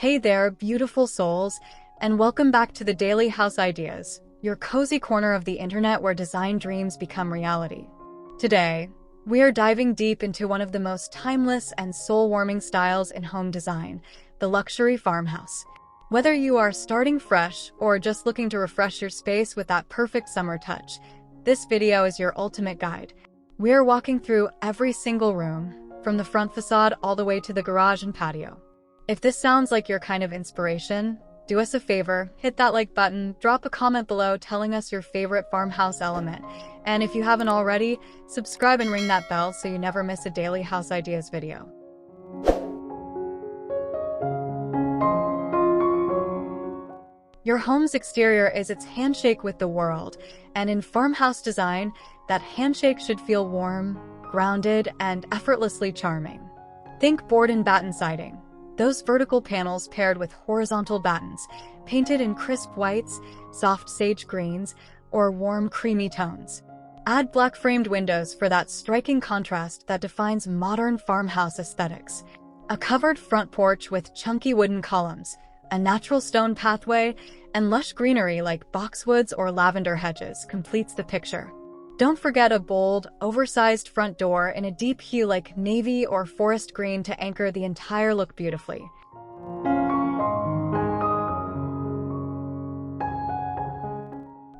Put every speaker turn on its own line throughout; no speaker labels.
Hey there, beautiful souls, and welcome back to the Daily House Ideas, your cozy corner of the internet where design dreams become reality. Today, we are diving deep into one of the most timeless and soul-warming styles in home design, the luxury farmhouse. Whether you are starting fresh or just looking to refresh your space with that perfect summer touch, this video is your ultimate guide. We are walking through every single room, from the front facade all the way to the garage and patio. If this sounds like your kind of inspiration, do us a favor, hit that like button, drop a comment below telling us your favorite farmhouse element, and if you haven't already, subscribe and ring that bell so you never miss a Daily House Ideas video. Your home's exterior is its handshake with the world, and in farmhouse design, that handshake should feel warm, grounded, and effortlessly charming. Think board and batten siding. Those vertical panels paired with horizontal battens, painted in crisp whites, soft sage greens, or warm creamy tones. Add black framed windows for that striking contrast that defines modern farmhouse aesthetics. A covered front porch with chunky wooden columns, a natural stone pathway, and lush greenery like boxwoods or lavender hedges completes the picture. Don't forget a bold, oversized front door in a deep hue like navy or forest green to anchor the entire look beautifully.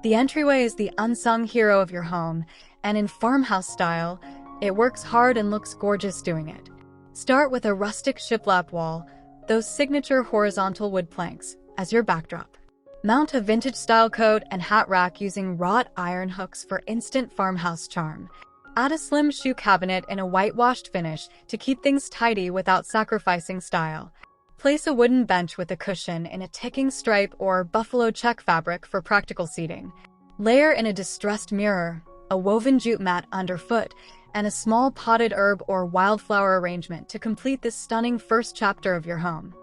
The entryway is the unsung hero of your home, and in farmhouse style, it works hard and looks gorgeous doing it. Start with a rustic shiplap wall, those signature horizontal wood planks, as your backdrop. Mount a vintage-style coat and hat rack using wrought iron hooks for instant farmhouse charm. Add a slim shoe cabinet in a whitewashed finish to keep things tidy without sacrificing style. Place a wooden bench with a cushion in a ticking stripe or buffalo check fabric for practical seating. Layer in a distressed mirror, a woven jute mat underfoot, and a small potted herb or wildflower arrangement to complete this stunning first chapter of your home.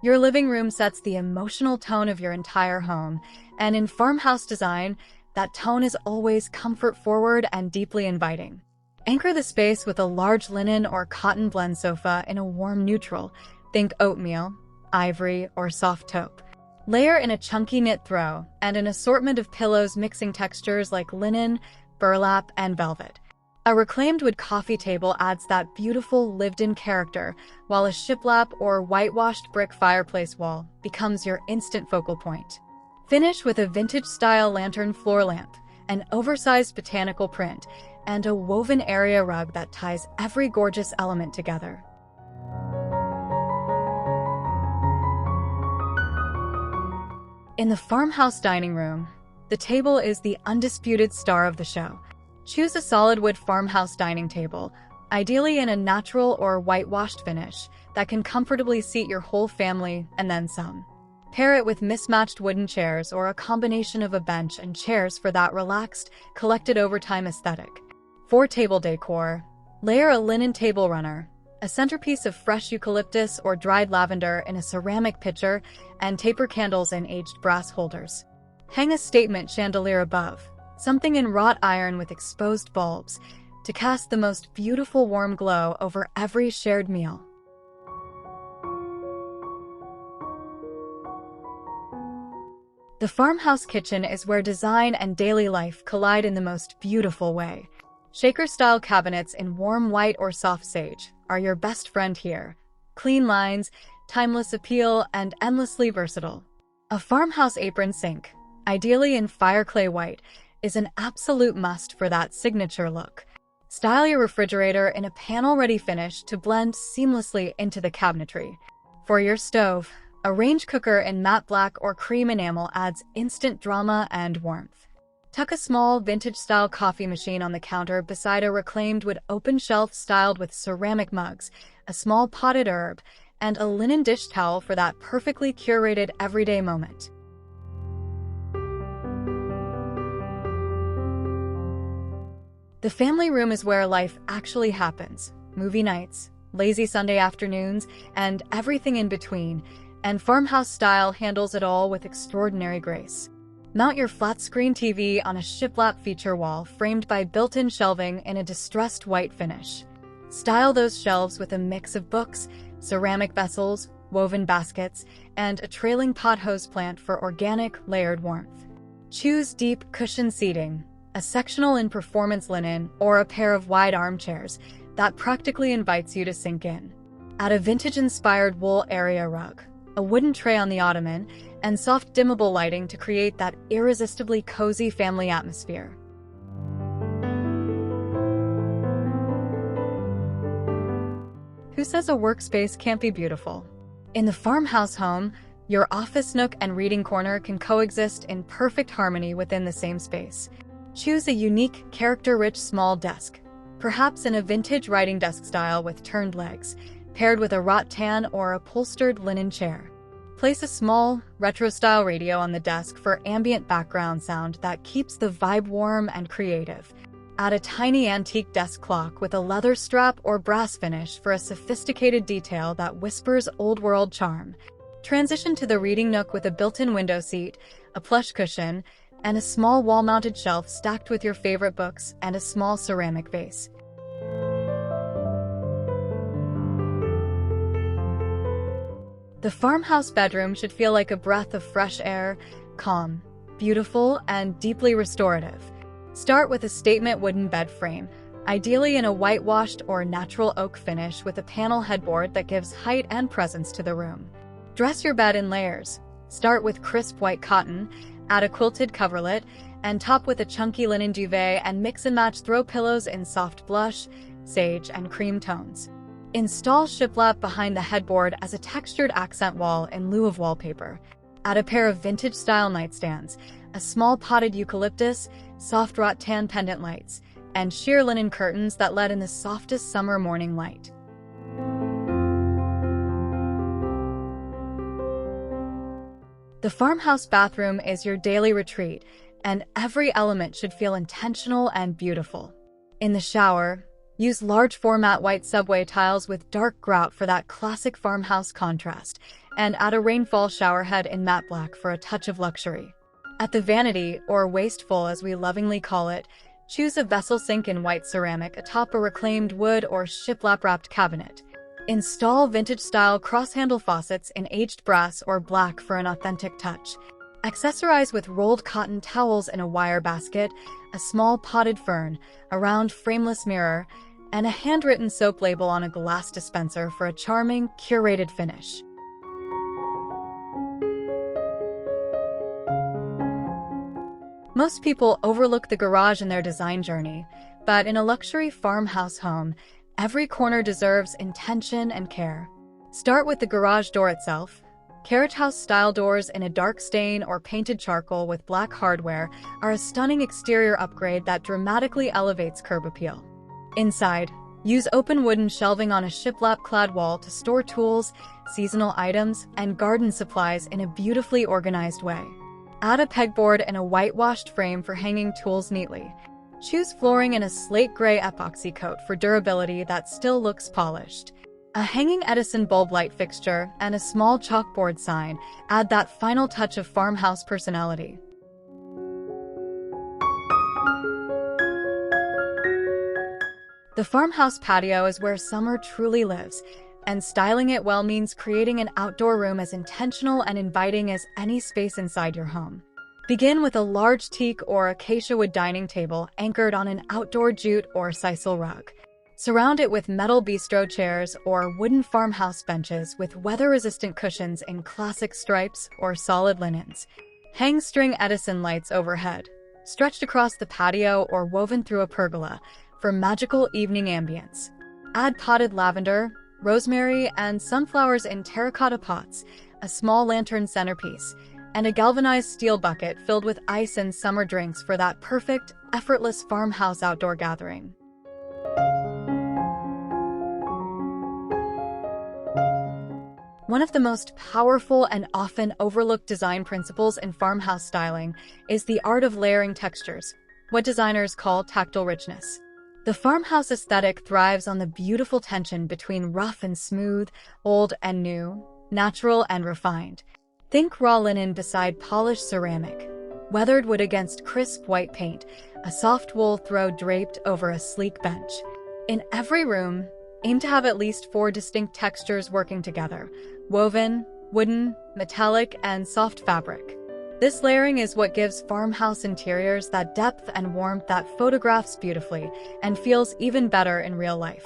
Your living room sets the emotional tone of your entire home, and in farmhouse design, that tone is always comfort-forward and deeply inviting. Anchor the space with a large linen or cotton blend sofa in a warm neutral, think oatmeal, ivory, or soft taupe. Layer in a chunky knit throw and an assortment of pillows mixing textures like linen, burlap, and velvet. A reclaimed wood coffee table adds that beautiful lived-in character, while a shiplap or whitewashed brick fireplace wall becomes your instant focal point. Finish with a vintage-style lantern floor lamp, an oversized botanical print, and a woven area rug that ties every gorgeous element together. In the farmhouse dining room, the table is the undisputed star of the show. Choose a solid wood farmhouse dining table, ideally in a natural or whitewashed finish, that can comfortably seat your whole family and then some. Pair it with mismatched wooden chairs or a combination of a bench and chairs for that relaxed, collected over time aesthetic. For table decor, layer a linen table runner, a centerpiece of fresh eucalyptus or dried lavender in a ceramic pitcher, and taper candles in aged brass holders. Hang a statement chandelier above, something in wrought iron with exposed bulbs, to cast the most beautiful warm glow over every shared meal. The farmhouse kitchen is where design and daily life collide in the most beautiful way. Shaker-style cabinets in warm white or soft sage are your best friend here. Clean lines, timeless appeal, and endlessly versatile. A farmhouse apron sink, ideally in fire clay white, is an absolute must for that signature look. Style your refrigerator in a panel-ready finish to blend seamlessly into the cabinetry. For your stove, a range cooker in matte black or cream enamel adds instant drama and warmth. Tuck a small, vintage-style coffee machine on the counter beside a reclaimed wood open shelf styled with ceramic mugs, a small potted herb, and a linen dish towel for that perfectly curated everyday moment. The family room is where life actually happens. Movie nights, lazy Sunday afternoons, and everything in between, and farmhouse style handles it all with extraordinary grace. Mount your flat-screen TV on a shiplap feature wall framed by built-in shelving in a distressed white finish. Style those shelves with a mix of books, ceramic vessels, woven baskets, and a trailing pothose plant for organic, layered warmth. Choose deep, cushioned seating, a sectional in performance linen, or a pair of wide armchairs that practically invites you to sink in. Add a vintage-inspired wool area rug, a wooden tray on the ottoman, and soft dimmable lighting to create that irresistibly cozy family atmosphere. Who says a workspace can't be beautiful? In the farmhouse home, your office nook and reading corner can coexist in perfect harmony within the same space. Choose a unique, character-rich small desk, perhaps in a vintage writing desk style with turned legs, paired with a rattan or upholstered linen chair. Place a small, retro-style radio on the desk for ambient background sound that keeps the vibe warm and creative. Add a tiny antique desk clock with a leather strap or brass finish for a sophisticated detail that whispers old-world charm. Transition to the reading nook with a built-in window seat, a plush cushion, and a small wall-mounted shelf stacked with your favorite books and a small ceramic vase. The farmhouse bedroom should feel like a breath of fresh air, calm, beautiful, and deeply restorative. Start with a statement wooden bed frame, ideally in a whitewashed or natural oak finish with a panel headboard that gives height and presence to the room. Dress your bed in layers. Start with crisp white cotton, add a quilted coverlet, and top with a chunky linen duvet and mix and match throw pillows in soft blush, sage, and cream tones. Install shiplap behind the headboard as a textured accent wall in lieu of wallpaper. Add a pair of vintage-style nightstands, a small potted eucalyptus, soft rattan pendant lights, and sheer linen curtains that let in the softest summer morning light. The farmhouse bathroom is your daily retreat, and every element should feel intentional and beautiful. In the shower, use large format white subway tiles with dark grout for that classic farmhouse contrast, and add a rainfall shower head in matte black for a touch of luxury. At the vanity, or wasteful as we lovingly call it, choose a vessel sink in white ceramic atop a reclaimed wood or shiplap-wrapped cabinet. Install vintage-style cross-handle faucets in aged brass or black for an authentic touch. Accessorize with rolled cotton towels in a wire basket, a small potted fern, a round frameless mirror, and a handwritten soap label on a glass dispenser for a charming, curated finish. Most people overlook the garage in their design journey, but in a luxury farmhouse home, every corner deserves intention and care. Start with the garage door itself. Carriage house-style doors in a dark stain or painted charcoal with black hardware are a stunning exterior upgrade that dramatically elevates curb appeal. Inside, use open wooden shelving on a shiplap-clad wall to store tools, seasonal items, and garden supplies in a beautifully organized way. Add a pegboard and a whitewashed frame for hanging tools neatly. Choose flooring in a slate gray epoxy coat for durability that still looks polished. A hanging Edison bulb light fixture and a small chalkboard sign add that final touch of farmhouse personality. The farmhouse patio is where summer truly lives, and styling it well means creating an outdoor room as intentional and inviting as any space inside your home. Begin with a large teak or acacia wood dining table anchored on an outdoor jute or sisal rug. Surround it with metal bistro chairs or wooden farmhouse benches with weather-resistant cushions in classic stripes or solid linens. Hang string Edison lights overhead, stretched across the patio or woven through a pergola for magical evening ambience. Add potted lavender, rosemary, and sunflowers in terracotta pots, a small lantern centerpiece, and a galvanized steel bucket filled with ice and summer drinks for that perfect, effortless farmhouse outdoor gathering. One of the most powerful and often overlooked design principles in farmhouse styling is the art of layering textures, what designers call tactile richness. The farmhouse aesthetic thrives on the beautiful tension between rough and smooth, old and new, natural and refined. Think raw linen beside polished ceramic, weathered wood against crisp white paint, a soft wool throw draped over a sleek bench. In every room, Aim to have at least 4 distinct textures working together: woven, wooden, metallic, and soft fabric. This layering is what gives farmhouse interiors that depth and warmth that photographs beautifully and feels even better in real life.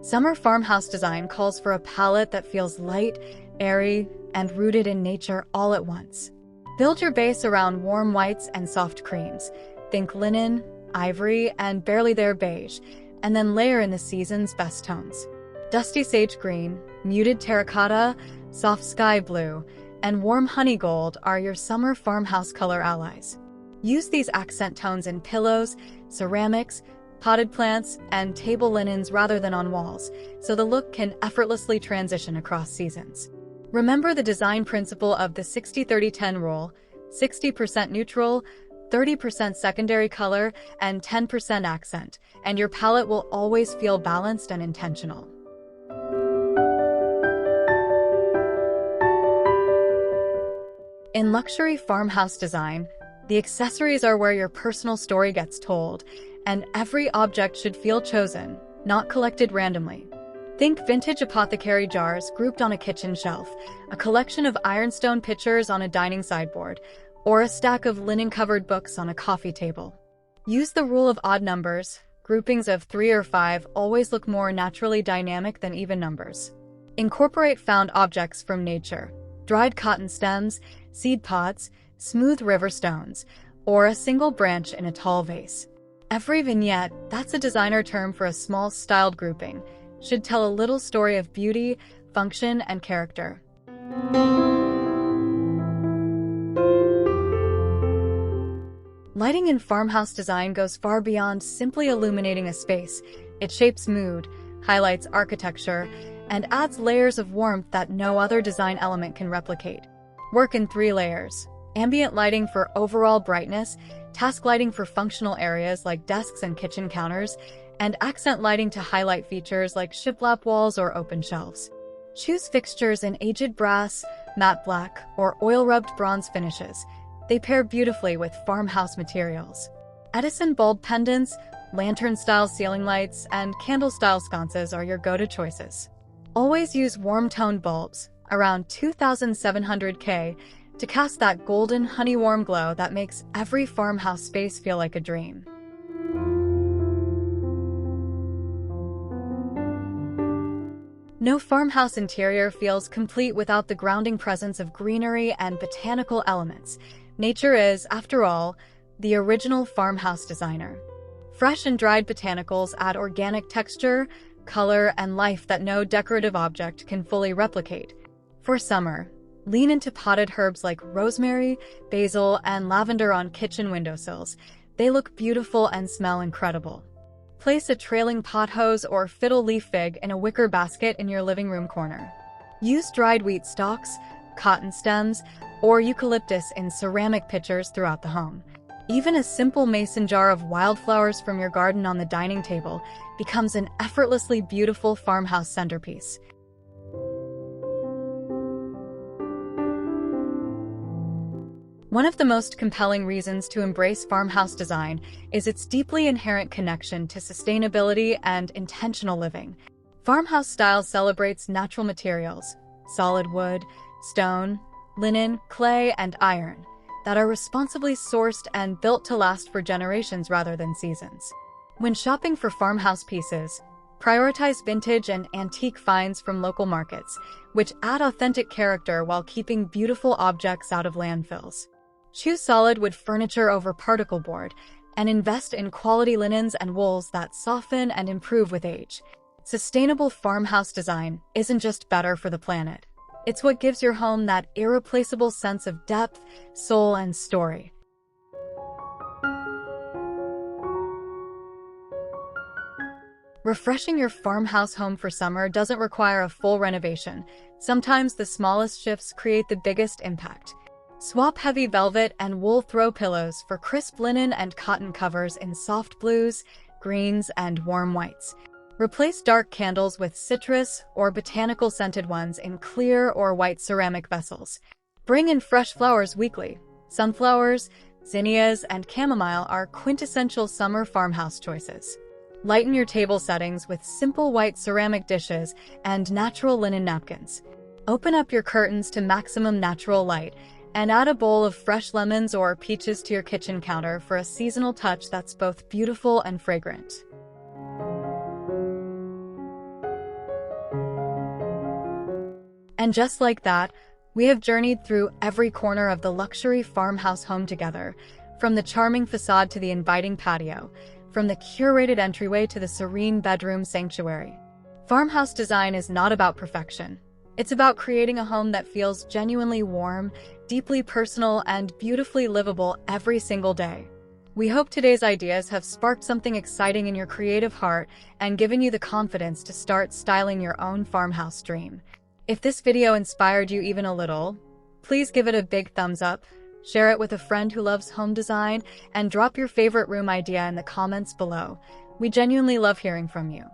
Summer farmhouse design calls for a palette that feels light, airy, and rooted in nature all at once. Build your base around warm whites and soft creams. Think linen, ivory, and barely there beige, and then layer in the season's best tones. Dusty sage green, muted terracotta, soft sky blue, and warm honey gold are your summer farmhouse color allies. Use these accent tones in pillows, ceramics, potted plants, and table linens rather than on walls, so the look can effortlessly transition across seasons. Remember the design principle of the 60-30-10 rule: 60% neutral, 30% secondary color, and 10% accent, and your palette will always feel balanced and intentional. In luxury farmhouse design, the accessories are where your personal story gets told, and every object should feel chosen, not collected randomly. Think vintage apothecary jars grouped on a kitchen shelf, a collection of ironstone pitchers on a dining sideboard, or a stack of linen-covered books on a coffee table. Use the rule of odd numbers. Groupings of 3 or 5 always look more naturally dynamic than even numbers. Incorporate found objects from nature: dried cotton stems, seed pods, smooth river stones, or a single branch in a tall vase. Every vignette, that's a designer term for a small styled grouping, should tell a little story of beauty, function, and character. Lighting in farmhouse design goes far beyond simply illuminating a space. It shapes mood, highlights architecture, and adds layers of warmth that no other design element can replicate. Work in 3 layers: ambient lighting for overall brightness, task lighting for functional areas like desks and kitchen counters, and accent lighting to highlight features like shiplap walls or open shelves. Choose fixtures in aged brass, matte black, or oil-rubbed bronze finishes. They pair beautifully with farmhouse materials. Edison bulb pendants, lantern-style ceiling lights, and candle-style sconces are your go-to choices. Always use warm-toned bulbs, around 2,700 K, to cast that golden, honey-warm glow that makes every farmhouse space feel like a dream. No farmhouse interior feels complete without the grounding presence of greenery and botanical elements. Nature is, after all, the original farmhouse designer. Fresh and dried botanicals add organic texture, color, and life that no decorative object can fully replicate. For summer, lean into potted herbs like rosemary, basil, and lavender on kitchen windowsills. They look beautiful and smell incredible. Place a trailing pothose or fiddle leaf fig in a wicker basket in your living room corner. Use dried wheat stalks, cotton stems, or eucalyptus in ceramic pitchers throughout the home. Even a simple mason jar of wildflowers from your garden on the dining table becomes an effortlessly beautiful farmhouse centerpiece. One of the most compelling reasons to embrace farmhouse design is its deeply inherent connection to sustainability and intentional living. Farmhouse style celebrates natural materials, solid wood, stone, linen, clay, and iron, that are responsibly sourced and built to last for generations rather than seasons. When shopping for farmhouse pieces, prioritize vintage and antique finds from local markets, which add authentic character while keeping beautiful objects out of landfills. Choose solid wood furniture over particle board, and invest in quality linens and wools that soften and improve with age. Sustainable farmhouse design isn't just better for the planet. It's what gives your home that irreplaceable sense of depth, soul, and story. Refreshing your farmhouse home for summer doesn't require a full renovation. Sometimes the smallest shifts create the biggest impact. Swap heavy velvet and wool throw pillows for crisp linen and cotton covers in soft blues, greens, and warm whites. Replace dark candles with citrus or botanical scented ones in clear or white ceramic vessels. Bring in fresh flowers weekly: sunflowers, Zinnias and chamomile are quintessential summer farmhouse choices. Lighten your table settings with simple white ceramic dishes and natural linen napkins. Open up your curtains to maximum natural light and add a bowl of fresh lemons or peaches to your kitchen counter for a seasonal touch that's both beautiful and fragrant. And just like that, we have journeyed through every corner of the luxury farmhouse home together, from the charming facade to the inviting patio, from the curated entryway to the serene bedroom sanctuary. Farmhouse design is not about perfection. It's about creating a home that feels genuinely warm, deeply personal, and beautifully livable every single day. We hope today's ideas have sparked something exciting in your creative heart and given you the confidence to start styling your own farmhouse dream. If this video inspired you even a little, please give it a big thumbs up, share it with a friend who loves home design, and drop your favorite room idea in the comments below. We genuinely love hearing from you.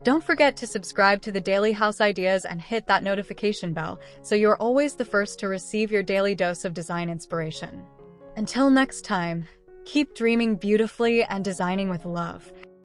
Don't forget to subscribe to the Daily House Ideas and hit that notification bell so you're always the first to receive your daily dose of design inspiration. Until next time, keep dreaming beautifully and designing with love.